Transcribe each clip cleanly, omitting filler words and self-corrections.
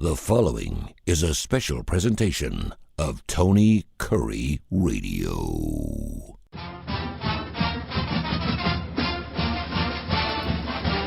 The following is a special presentation of Tony Kurre Radio.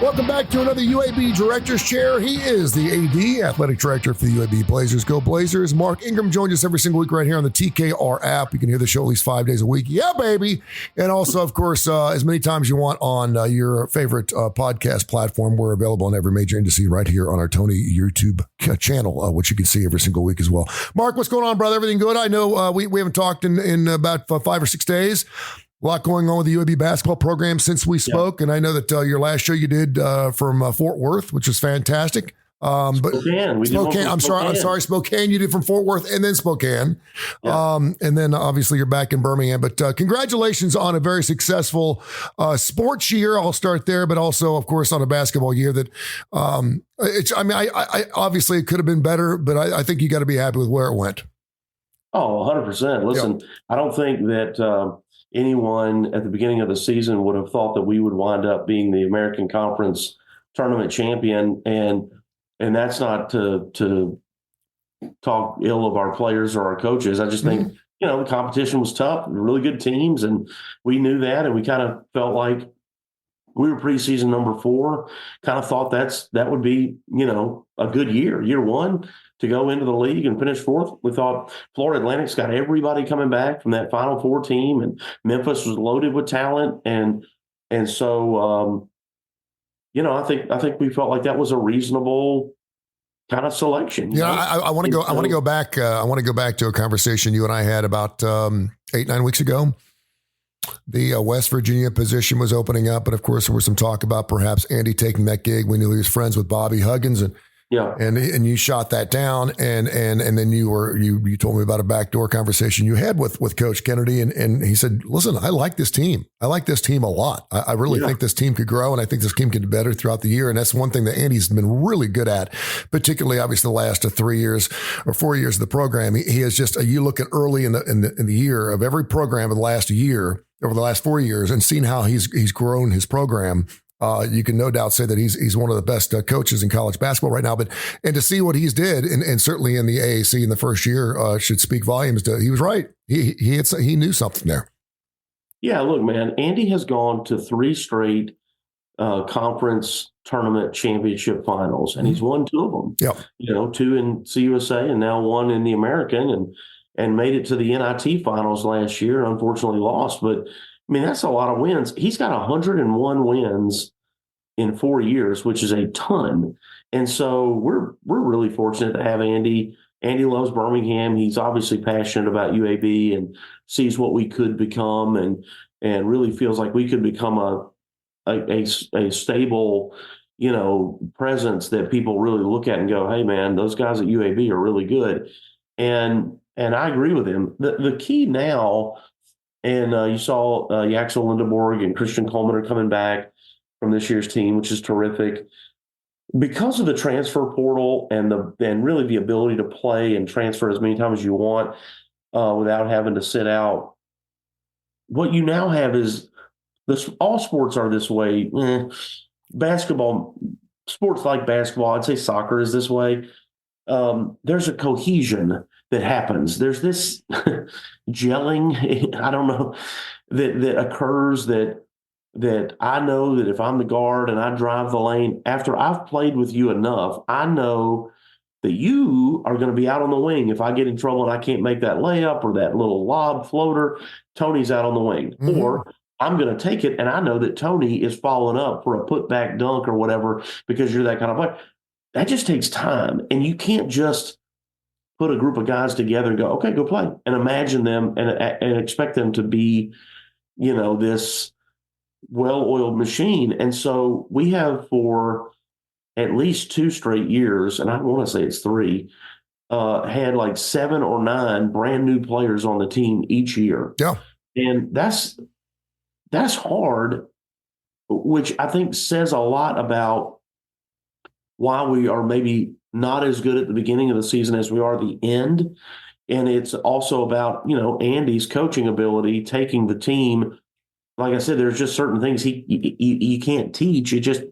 Welcome back to another UAB Director's Chair. He is the AD, Athletic Director for the UAB Blazers. Go Blazers. Mark Ingram joins us every single week right here on the TKR app. You can hear the show at least 5 days a week. Yeah, baby. And also, of course, as many times as you want on your favorite podcast platform. We're available on every major indice right here on our Tony YouTube channel, which you can see every single week as well. Mark, what's going on, brother? Everything good? I know we haven't talked in about 5 or 6 days. A lot going on with the UAB basketball program since we spoke, and I know that your last show you did from Fort Worth, which was fantastic. But Spokane. I'm sorry, Spokane. You did from Fort Worth and then Spokane, and then obviously you're back in Birmingham. But congratulations on a very successful sports year. I'll start there, but also, of course, on a basketball year that. I obviously it could have been better, but I think you got to be happy with where it went. Oh, 100%. Listen, I don't think that anyone at the beginning of the season would have thought that we would wind up being the American Conference tournament champion. And that's not to talk ill of our players or our coaches. I just think, the competition was tough, really good teams, and we knew that. And we kind of felt like we were preseason number 4, kind of thought that would be, a good year one to go into the league and finish 4th. We thought Florida Atlantic's got everybody coming back from that Final Four team, and Memphis was loaded with talent. And so, I think we felt like that was a reasonable kind of selection. Yeah, I want to go. I want to go back. I want to go back to a conversation you and I had about 8-9 weeks ago. The West Virginia position was opening up, and of course, there was some talk about perhaps Andy taking that gig. We knew he was friends with Bobby Huggins, and you shot that down, and then you told me about a backdoor conversation you had with Coach Kennedy, and he said, "Listen, I like this team. I like this team a lot. I really think this team could grow, and I think this team could do better throughout the year." And that's one thing that Andy's been really good at, particularly obviously the last 3 years or 4 years of the program. He is just you look at early in the year of every program in the last year over the last 4 years and seen how he's grown his program. You can no doubt say that he's one of the best coaches in college basketball right now. And to see what he's did, and certainly in the AAC in the first year, should speak volumes. He was right. He knew something there. Yeah, look, man, Andy has gone to 3 straight conference tournament championship finals, and he's won 2 of them. Yeah, 2 in CUSA and now 1 in the American, and made it to the NIT finals last year. Unfortunately, lost, but. I mean, that's a lot of wins. He's got 101 wins in 4 years, which is a ton. And so we're really fortunate to have Andy. Andy loves Birmingham. He's obviously passionate about UAB and sees what we could become, and really feels like we could become a stable, presence that people really look at and go, "Hey, man, those guys at UAB are really good." And I agree with him. The key now. And you saw Yaxel Lindeborg and Christian Coleman are coming back from this year's team, which is terrific. Because of the transfer portal and really the ability to play and transfer as many times as you want without having to sit out, what you now have is this. All sports are this way. Basketball, sports like basketball, I'd say soccer is this way. There's a cohesion that happens. There's this gelling, I don't know, that occurs that I know that if I'm the guard and I drive the lane, after I've played with you enough, I know that you are going to be out on the wing. If I get in trouble and I can't make that layup or that little lob floater, Tony's out on the wing. Mm-hmm. Or I'm going to take it and I know that Tony is following up for a putback dunk or whatever because you're that kind of player. That just takes time. And you can't just put a group of guys together and go, okay, go play, and imagine them and expect them to be, this well-oiled machine. And so we have for at least 2 straight years, and I want to say it's 3, had like 7 or 9 brand new players on the team each year. Yeah. And that's hard, which I think says a lot about why we are maybe not as good at the beginning of the season as we are at the end. And it's also about, Andy's coaching ability, taking the team. Like I said, there's just certain things you can't teach. It just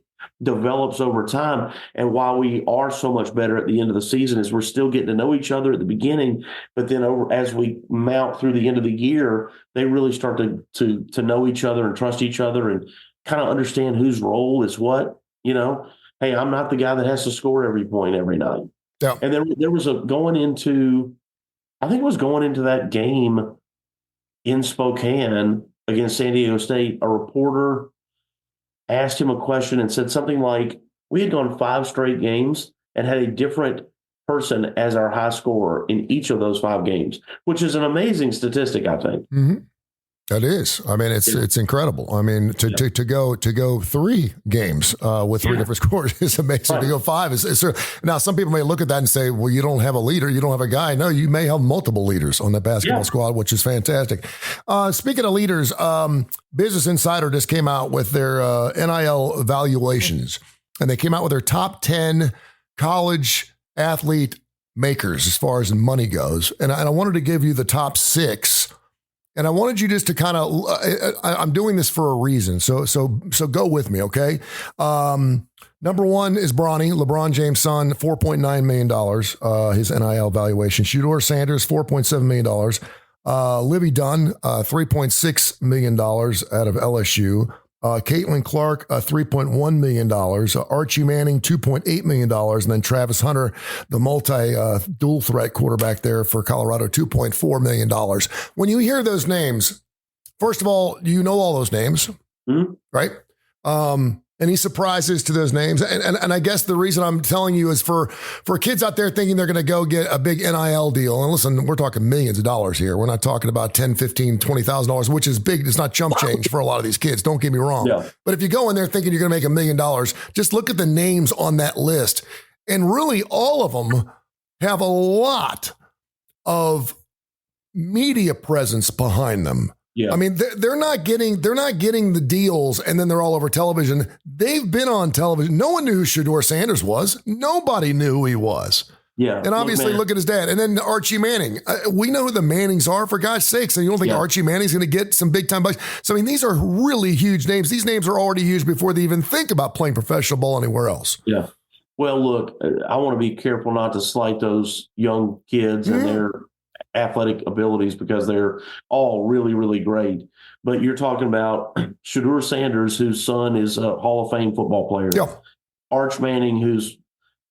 develops over time. And while we are so much better at the end of the season, is we're still getting to know each other at the beginning, but then as we mount through the end of the year, they really start to know each other and trust each other and kind of understand whose role is what. Hey, I'm not the guy that has to score every point every night. Yeah. And there was going into that game in Spokane against San Diego State, a reporter asked him a question and said something like, we had gone 5 straight games and had a different person as our high scorer in each of those 5 games, which is an amazing statistic, I think. Mm-hmm. That is. I mean, it's incredible. I mean, to go 3 games with 3 different scores is amazing. Right. To go 5 is now. Some people may look at that and say, "Well, you don't have a leader, you don't have a guy." No, you may have multiple leaders on the basketball squad, which is fantastic. Speaking of leaders, Business Insider just came out with their NIL evaluations, and they came out with their top 10 college athlete makers as far as money goes. And I wanted to give you the top 6. And I wanted you just to kind of, I'm doing this for a reason. So go with me, okay? Number 1 is Bronny, LeBron James' son, $4.9 million, his NIL valuation. Shedeur Sanders, $4.7 million. Livy Dunn, $3.6 million out of LSU. Caitlin Clark, $3.1 million. Archie Manning, $2.8 million. And then Travis Hunter, the dual threat quarterback there for Colorado, $2.4 million. When you hear those names, first of all, you know all those names, right? Any surprises to those names? And I guess the reason I'm telling you is for kids out there thinking they're going to go get a big NIL deal. And listen, we're talking millions of dollars here. We're not talking about $10,000, $15,000, $20,000, which is big. It's not chump change for a lot of these kids. Don't get me wrong. Yeah. But if you go in there thinking you're going to make $1 million, just look at the names on that list. And really all of them have a lot of media presence behind them. Yeah. I mean, they're not getting the deals and then they're all over television. They've been on television. No one knew who Shedeur Sanders was. Nobody knew who he was. Yeah. And obviously look at his dad. And then Archie Manning. We know who the Mannings are, for God's sakes. And you don't think Archie Manning's going to get some big time bucks. So, I mean, these are really huge names. These names are already huge before they even think about playing professional ball anywhere else. Yeah. Well, look, I want to be careful not to slight those young kids and their athletic abilities because they're all really, really great. But you're talking about Shedeur Sanders, whose son is a Hall of Fame football player. Yeah. Arch Manning, whose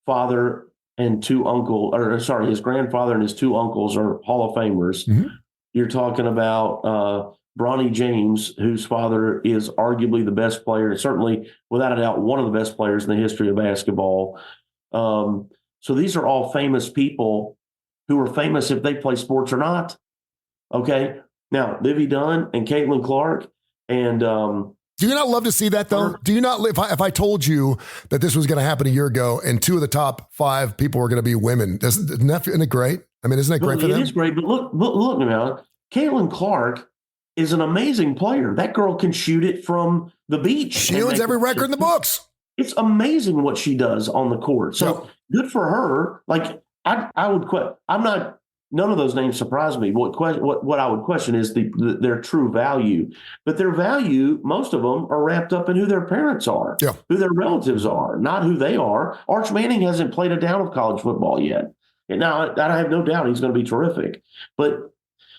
father and his grandfather and his 2 uncles are Hall of Famers. Mm-hmm. You're talking about Bronny James, whose father is arguably the best player, certainly without a doubt one of the best players in the history of basketball. So these are all famous people who are famous if they play sports or not. Okay. Now, Livy Dunn and Caitlin Clark and do you not love to see that though? Do you not? If I told you that this was going to happen a year ago and 2 of the top 5 people were going to be women, isn't it great? I mean, isn't it great for them? It is great, but look now, Caitlin Clark is an amazing player. That girl can shoot it from the beach. She owns every record in the books. It's amazing what she does on the court. So good for her. Like, I would none of those names surprise me. What I would question is their true value. But their value, most of them are wrapped up in who their parents are, who their relatives are, not who they are. Arch Manning hasn't played a down of college football yet. And now I have no doubt he's going to be terrific. But,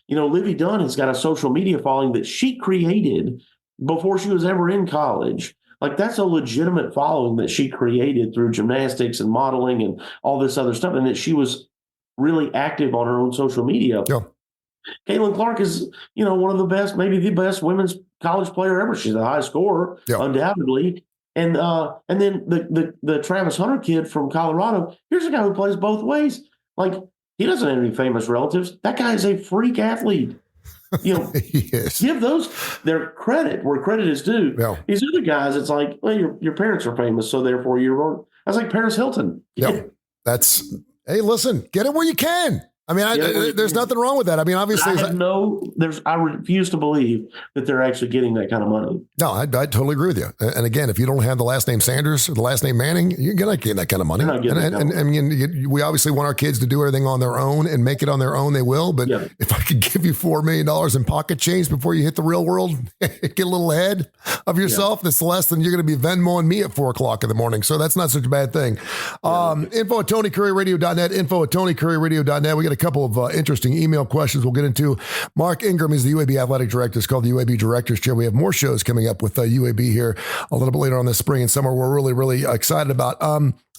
Livy Dunn has got a social media following that she created before she was ever in college. Like, that's a legitimate following that she created through gymnastics and modeling and all this other stuff, and that she was really active on her own social media. Yeah. Caitlin Clark is, one of the best, maybe the best women's college player ever. She's a high scorer, undoubtedly. And then the Travis Hunter kid from Colorado, here's a guy who plays both ways. Like, he doesn't have any famous relatives. That guy is a freak athlete. Yes. Give those their credit where credit is due. Yeah. These other guys, it's like, well, your parents are famous, so therefore you're wrong. That's like Paris Hilton. Yeah. Hey, listen, get it where you can. I mean, there's nothing wrong with that. I mean, obviously, I refuse to believe that they're actually getting that kind of money. No, I totally agree with you. And again, if you don't have the last name Sanders or the last name Manning, you're not getting that kind of money. And we obviously want our kids to do everything on their own and make it on their own. They will. But if I could give you $4 million in pocket change before you hit the real world, get a little ahead of yourself, that's less than you're going to be Venmoing me at 4:00 in the morning. So that's not such a bad thing. Info at TonyCurryRadio.net. Info at TonyCurryRadio.net. We got a couple of interesting email questions we'll get into. Mark Ingram is the UAB athletic director. It's called the UAB Directors Chair. We have more shows coming up with UAB here a little bit later on this spring and summer. We're really, really excited about.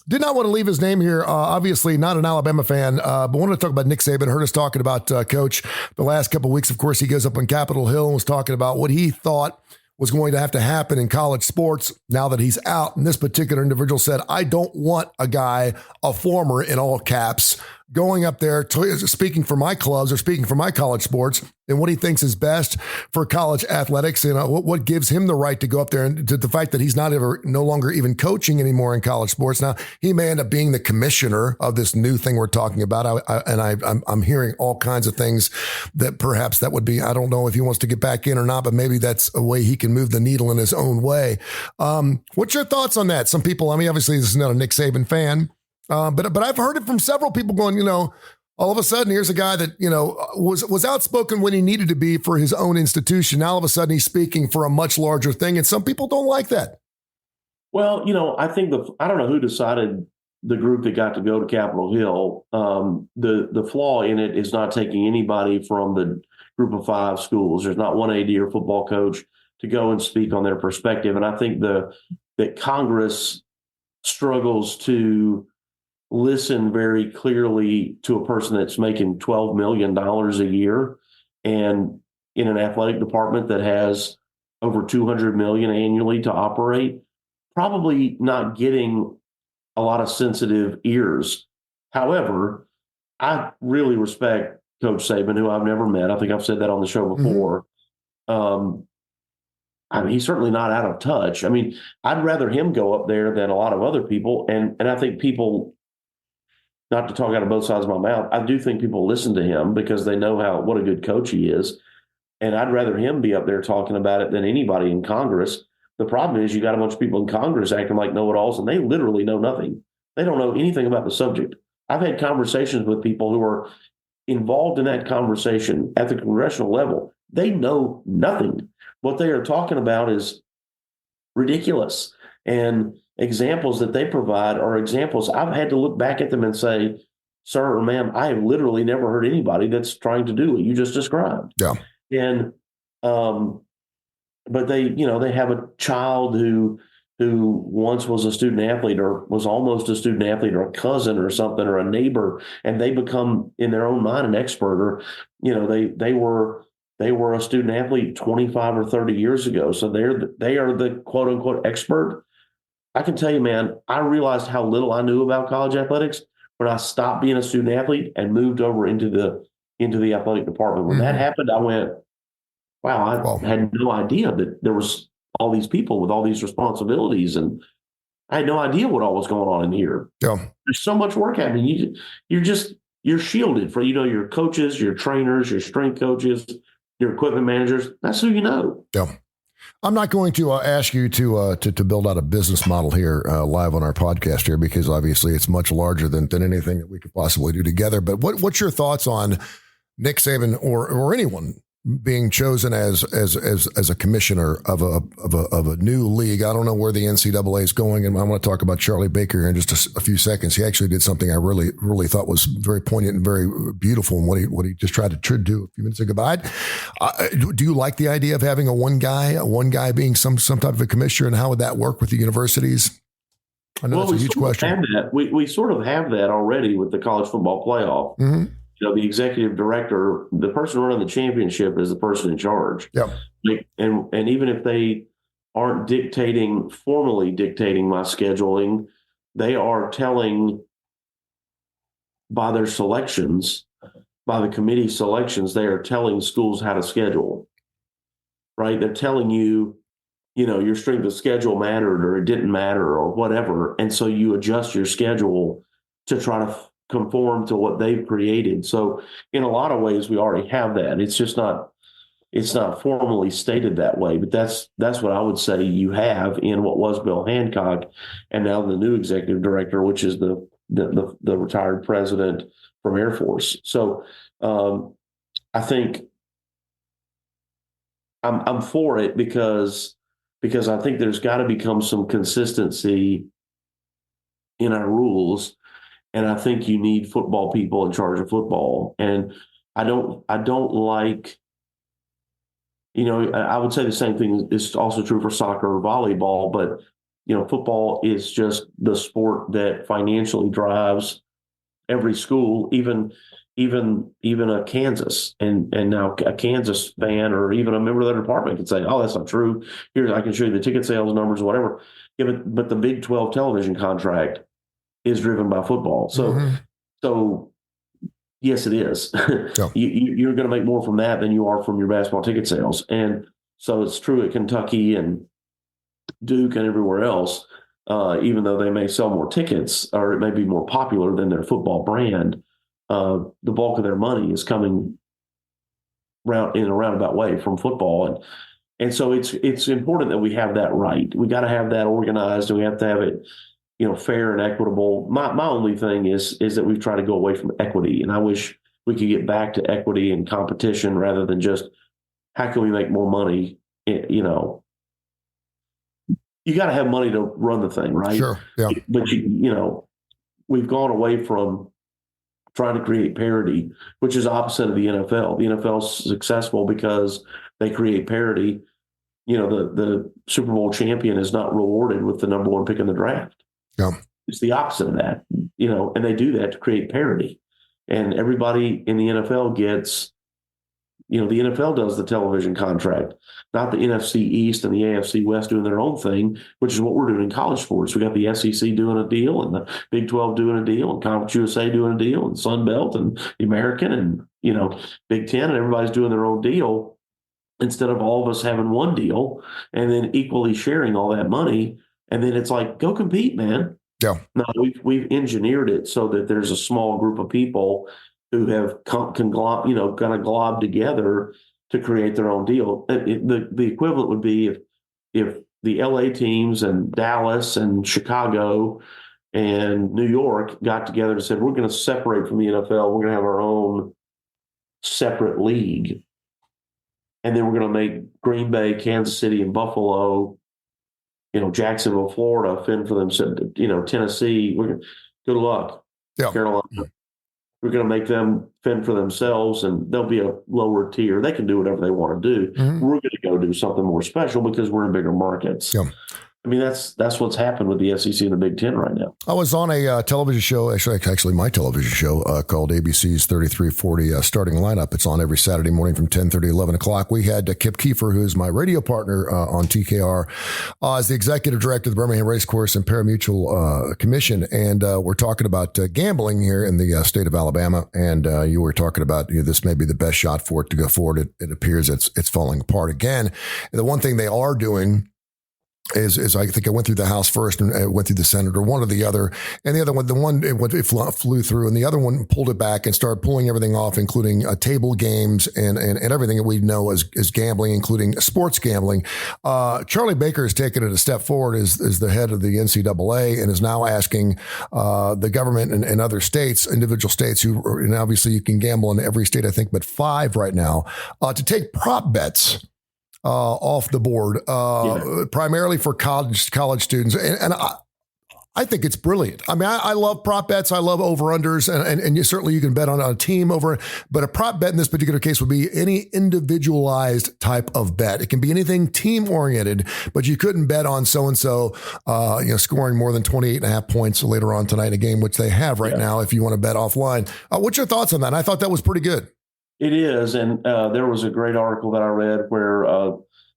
Did not want to leave his name here. Obviously, not an Alabama fan, but wanted to talk about Nick Saban. Heard us talking about Coach the last couple of weeks. Of course, he goes up on Capitol Hill and was talking about what he thought was going to have to happen in college sports now that he's out. And this particular individual said, I don't want a guy, a former in all caps, going up there speaking for my clubs or speaking for my college sports and what he thinks is best for college athletics and what gives him the right to go up there, and to the fact that he's no longer even coaching anymore in college sports. Now, he may end up being the commissioner of this new thing we're talking about. I'm hearing all kinds of things that perhaps that would be, I don't know if he wants to get back in or not, but maybe that's a way he can move the needle in his own way. What's your thoughts on that? Some people, I mean, obviously this is not a Nick Saban fan, but I've heard it from several people going, all of a sudden, here's a guy that, was outspoken when he needed to be for his own institution. Now, all of a sudden, he's speaking for a much larger thing. And some people don't like that. Well, I think I don't know who decided the group that got to go to Capitol Hill. The flaw in it is not taking anybody from the group of 5 schools. There's not one AD or football coach to go and speak on their perspective. And I think that Congress struggles to listen very clearly to a person that's making $12 million a year and in an athletic department that has over $200 million annually to operate, probably not getting a lot of sensitive ears. However, I really respect Coach Saban, who I've never met. I think I've said that on the show before. I mean, he's certainly not out of touch. I mean, I'd rather him go up there than a lot of other people. And I think people, not to talk out of both sides of my mouth, I do think people listen to him because they know what a good coach he is. And I'd rather him be up there talking about it than anybody in Congress. The problem is you got a bunch of people in Congress acting like know-it-alls, and they literally know nothing. They don't know anything about the subject. I've had conversations with people who are involved in that conversation at the congressional level. They know nothing. What they are talking about is ridiculous. And examples that they provide are examples I've had to look back at them and say, sir or ma'am, I have literally never heard anybody that's trying to do what you just described. Yeah. And, but they have a child who once was a student athlete or was almost a student athlete or a cousin or something or a neighbor, and they become in their own mind an expert, or, they were a student athlete 25 or 30 years ago. So they are the quote unquote expert. I can tell you, man, I realized how little I knew about college athletics when I stopped being a student athlete and moved over into the athletic department. When that happened, I went, wow, I had no idea that there was all these people with all these responsibilities, and I had no idea what all was going on in here. Yeah. There's so much work happening. You're shielded for, your coaches, your trainers, your strength coaches, your equipment managers. That's who you know. Yeah. I'm not going to ask you to build out a business model here live on our podcast here, because obviously it's much larger than anything that we could possibly do together. But what's your thoughts on Nick Saban or anyone being chosen as a commissioner of a new league? I don't know where the NCAA is going, and I want to talk about Charlie Baker here in just a few seconds. He actually did something I really, really thought was very poignant and very beautiful in what he just tried to do a few minutes ago. But do you like the idea of having a one guy being some type of a commissioner, and how would that work with the universities? I know that's a huge question. We sort of have that already with the college football playoff. Mm-hmm. The executive director, the person running the championship, is the person in charge. Yeah. And even if they aren't formally dictating my scheduling, they are telling by their selections, by the committee selections, they are telling schools how to schedule, right? They're telling you, your strength of schedule mattered or it didn't matter or whatever. And so you adjust your schedule to try to conform to what they've created. So in a lot of ways, we already have that. It's just not, it's not formally stated that way, but that's what I would say you have in what was Bill Hancock, and now the new executive director, which is the retired president from Air Force. So I think I'm for it because I think there's got to become some consistency in our rules, and I think you need football people in charge of football. And I don't like, I would say the same thing is also true for soccer or volleyball, but football is just the sport that financially drives every school, even a Kansas, and now a Kansas fan or even a member of the department can say, "Oh, that's not true. Here, I can show you the ticket sales numbers, whatever." Yeah, but the Big 12 television contract is driven by football, so yes, it is. Yeah. You're going to make more from that than you are from your basketball ticket sales, and so it's true at Kentucky and Duke and everywhere else. Even though they may sell more tickets or it may be more popular than their football brand, the bulk of their money is coming in a roundabout way from football. And so it's important that we have that right. We got to have that organized, and we have to have it, fair and equitable. My only thing is that we've tried to go away from equity, and I wish we could get back to equity and competition rather than just how can we make more money, You got to have money to run the thing, right? Sure. Yeah. But we've gone away from trying to create parity, which is opposite of the NFL. The NFL is successful because they create parity. The Super Bowl champion is not rewarded with the number one pick in the draft. Yeah. It's the opposite of that, and they do that to create parity. And everybody in the NFL gets, the NFL does the television contract, not the NFC East and the AFC West doing their own thing, which is what we're doing in college sports. We got the SEC doing a deal, and the Big 12 doing a deal, and Conference USA doing a deal, and Sun Belt and the American, and Big 10, and everybody's doing their own deal instead of all of us having one deal and then equally sharing all that money. And then it's like, go compete, man. Yeah. No, we've engineered it so that there's a small group of people who have kind of globbed together to create their own deal. The equivalent would be if the LA teams and Dallas and Chicago and New York got together and said, we're going to separate from the NFL. We're going to have our own separate league. And then we're going to make Green Bay, Kansas City, and Buffalo, Jacksonville, Florida, fend for themselves, Tennessee. Good luck, yeah. Carolina. We're going to make them fend for themselves, and they'll be a lower tier. They can do whatever they want to do. Mm-hmm. We're going to go do something more special because we're in bigger markets. Yeah. I mean, that's what's happened with the SEC and the Big Ten right now. I was on a television show, actually my television show called ABC's 3340 Starting Lineup. It's on every Saturday morning from 10:30, 11 o'clock. We had Kip Kiefer, who's my radio partner on TKR, as the executive director of the Birmingham Racecourse and Parimutuel Commission. And we're talking about gambling here in the state of Alabama. And you were talking about this may be the best shot for it to go forward. It appears it's falling apart again. And the one thing they are doing is I think I went through the House first and went through the Senate, or one or the other. And the other one, it flew through, and the other one pulled it back and started pulling everything off, including table games and everything that we know as gambling, including sports gambling. Charlie Baker has taken it a step forward as the head of the NCAA, and is now asking the government and other states, individual states, and obviously you can gamble in every state, I think, but 5 right now, to take prop bets off the board, primarily for college students. And I think it's brilliant. I mean, I love prop bets. I love over-unders, and certainly you can bet on a team over, but a prop bet in this particular case would be any individualized type of bet. It can be anything team-oriented, but you couldn't bet on so-and-so, scoring more than 28.5 points later on tonight in a game, which they have right now if you want to bet offline. What's your thoughts on that? And I thought that was pretty good. It is, and there was a great article that I read where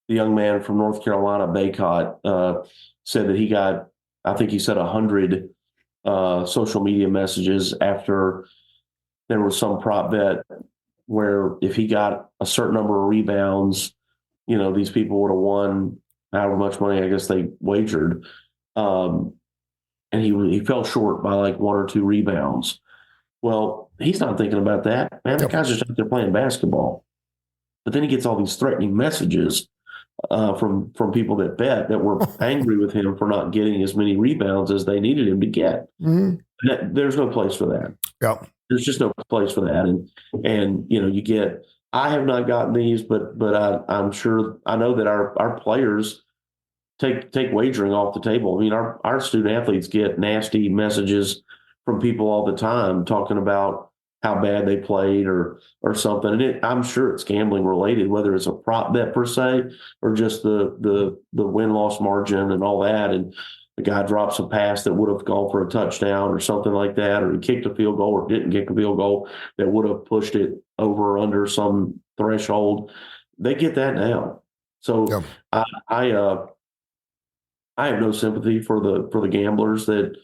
the young man from North Carolina, Baycott, said that he got, I think he said 100 social media messages after there was some prop bet where if he got a certain number of rebounds, these people would have won however much money I guess they wagered. And he fell short by like 1 or 2 rebounds. Well, he's not thinking about that. Man, that guy's just out there playing basketball. But then he gets all these threatening messages from people that bet that were angry with him for not getting as many rebounds as they needed him to get. There's no place for that. Yeah. There's just no place for that. And you get, I have not gotten these, but I'm sure, I know that our players take wagering off the table. I mean, our student athletes get nasty messages from people all the time talking about how bad they played or something. And I'm sure it's gambling related, whether it's a prop bet per se or just the win-loss margin and all that. And the guy drops a pass that would have gone for a touchdown or something like that, or he kicked a field goal or didn't kick a field goal that would have pushed it over or under some threshold. They get that now. So I have no sympathy for the gamblers that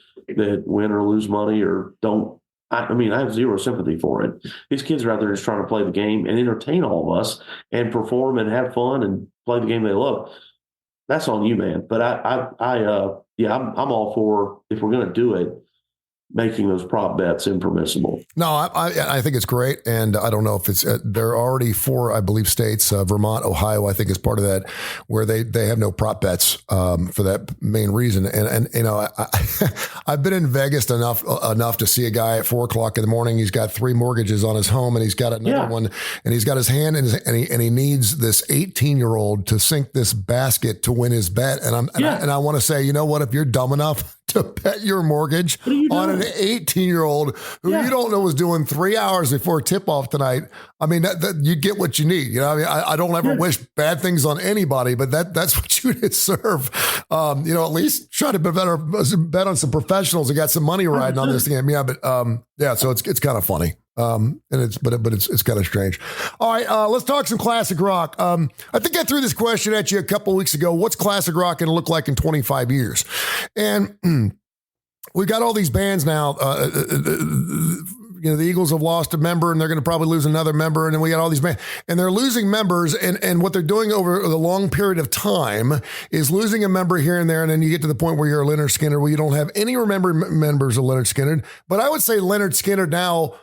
win or lose money or don't. I mean, I have zero sympathy for it. These kids are out there just trying to play the game and entertain all of us and perform and have fun and play the game they love. That's on you, man. But I'm all for, if we're going to do it, making those prop bets impermissible. No, I think it's great. And I don't know if it's, there are already 4, I believe, states, Vermont, Ohio, I think is part of that, where they have no prop bets for that main reason. And I've been in Vegas enough to see a guy at 4:00 in the morning. He's got 3 mortgages on his home and he's got another one and he's got his hand in and he needs this 18-year-old to sink this basket to win his bet. And I want to say, you know what, if you're dumb enough to bet your mortgage on an 18-year-old who you don't know was doing 3 hours before tip-off tonight, I mean, that you get what you need. You know, I mean, I don't ever wish bad things on anybody, but that's what you deserve. At least try to bet on some professionals that got some money riding on this thing. Yeah, but so it's kind of funny. And it's kind of strange. All right, let's talk some classic rock. I think I threw this question at you a couple of weeks ago. What's classic rock going to look like in 25 years? And we've got all these bands now. The Eagles have lost a member and they're going to probably lose another member. And then we got all these bands and they're losing members. And what they're doing over the long period of time is losing a member here and there. And then you get to the point where you're a Leonard Skinner, where you don't have any members of Leonard Skinner. But I would say Leonard Skinner now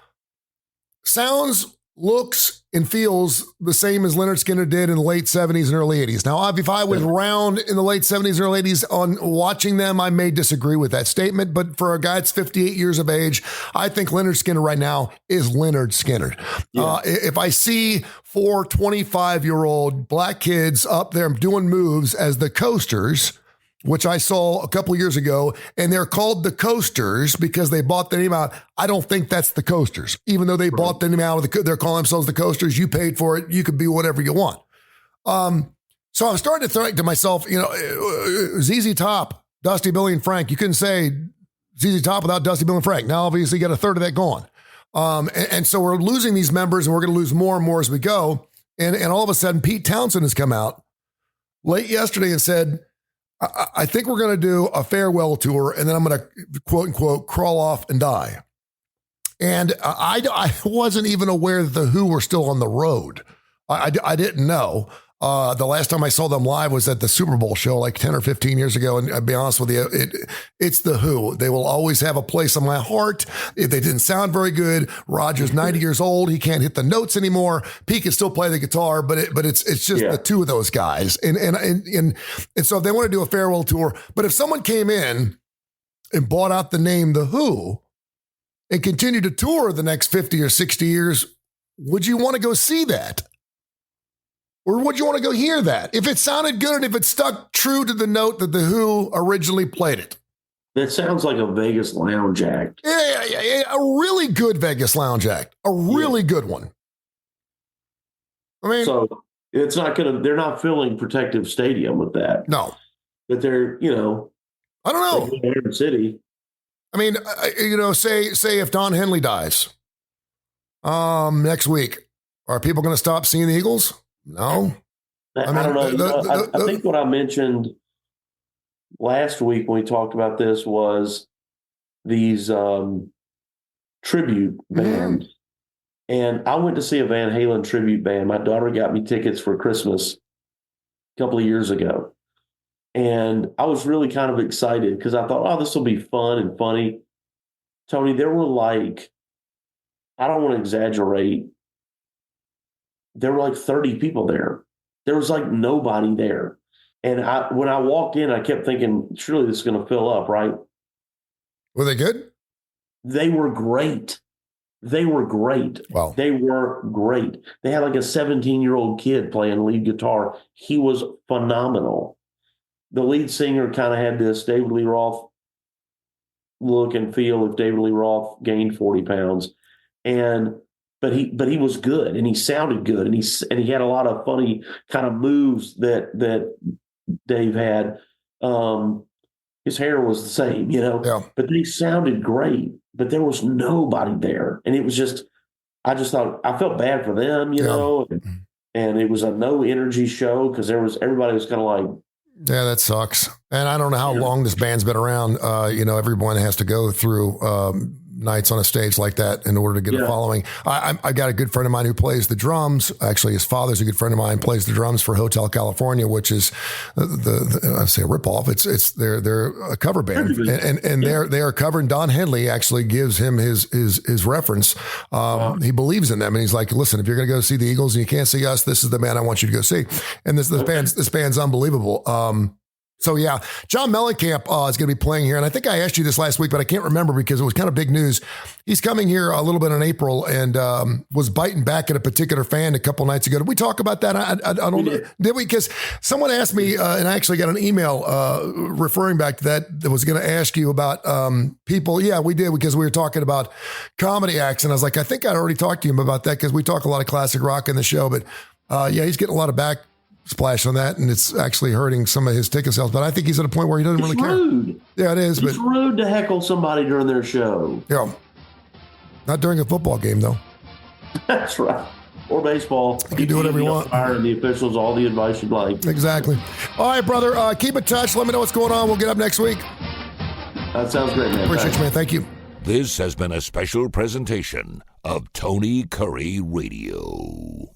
sounds, looks, and feels the same as Leonard Skinner did in the late 70s and early 80s. Now, if I was around in the late 70s and early 80s on watching them, I may disagree with that statement. But for a guy that's 58 years of age, I think Leonard Skinner right now is Leonard Skinner. Yeah. If I see 4 25-year-old black kids up there doing moves as the Coasters, which I saw a couple of years ago, and they're called the Coasters because they bought the name out. I don't think that's the Coasters, even though they bought the name out. They're calling themselves the Coasters. You paid for it. You could be whatever you want. So I'm starting to think to myself, ZZ Top, Dusty, Billy, and Frank. You couldn't say ZZ Top without Dusty, Billy, and Frank. Now, obviously, you got a third of that gone. And so we're losing these members, and we're going to lose more and more as we go. And all of a sudden, Pete Townsend has come out late yesterday and said, I think we're going to do a farewell tour, and then I'm going to, quote unquote, crawl off and die. And I wasn't even aware that the Who were still on the road. I didn't know. The last time I saw them live was at the Super Bowl show like 10 or 15 years ago. And I'll be honest with you, it's the Who. They will always have a place on my heart. If they didn't sound very good, Roger's 90 years old. He can't hit the notes anymore. Pete can still play the guitar, but it's just the two of those guys. And so they want to do a farewell tour. But if someone came in and bought out the name The Who and continued to tour the next 50 or 60 years, would you want to go see that? Or would you want to go hear that? If it sounded good and if it stuck true to the note that the Who originally played it. That sounds like a Vegas lounge act. Yeah, a really good Vegas lounge act. A really good one. I mean, so it's not they're not filling Protective Stadium with that. No. But they're, I don't know. Iron City. I mean, say if Don Henley dies next week, are people going to stop seeing the Eagles? No. I don't know. I think what I mentioned last week when we talked about this was these tribute bands. And I went to see a Van Halen tribute band. My daughter got me tickets for Christmas a couple of years ago. And I was really kind of excited because I thought, this will be fun and funny. Tony, there were like I don't want to exaggerate. There were like 30 people there. There was like nobody there. And when I walked in, I kept thinking, surely this is going to fill up, right? Were they good? They were great. They were great. Wow. They were great. They had like a 17-year-old kid playing lead guitar. He was phenomenal. The lead singer kind of had this David Lee Roth look and feel if David Lee Roth gained 40 pounds. But he was good, and he sounded good, and he had a lot of funny kind of moves that Dave had. His hair was the same, but they sounded great, but there was nobody there. And it was I just thought, I felt bad for them, and it was a no energy show because everybody was kind of like, yeah, that sucks. And I don't know how long this band's been around. Everyone has to go through nights on a stage like that in order to get a following. I got a good friend of mine who plays the drums. Actually, his father's a good friend of mine, plays the drums for Hotel California, which is I say a ripoff. They're a cover band, and they are covering. Don Henley actually gives him his reference. He believes in them, and he's like, listen, if you're going to go see the Eagles and you can't see us, this is the band I want you to go see. And this band's unbelievable. So, yeah, John Mellencamp is going to be playing here. And I think I asked you this last week, but I can't remember because it was kind of big news. He's coming here a little bit in April and was biting back at a particular fan a couple nights ago. Did we talk about that? I don't know. Did we? Because someone asked me, and I actually got an email referring back to that was going to ask you about people. Yeah, we did, because we were talking about comedy acts. And I was like, I think I'd already talked to him about that because we talk a lot of classic rock in the show. But, he's getting a lot of splash on that, and it's actually hurting some of his ticket sales. But I think he's at a point where he doesn't really care. Rude. Yeah, it is. It's rude to heckle somebody during their show. Yeah, not during a football game though. That's right. Or baseball. You can do whatever you want. And the officials all the advice you'd like. Exactly. All right, brother. Keep in touch. Let me know what's going on. We'll get up next week. That sounds great, man. Appreciate you, man. Thank you. This has been a special presentation of Tony Curry Radio.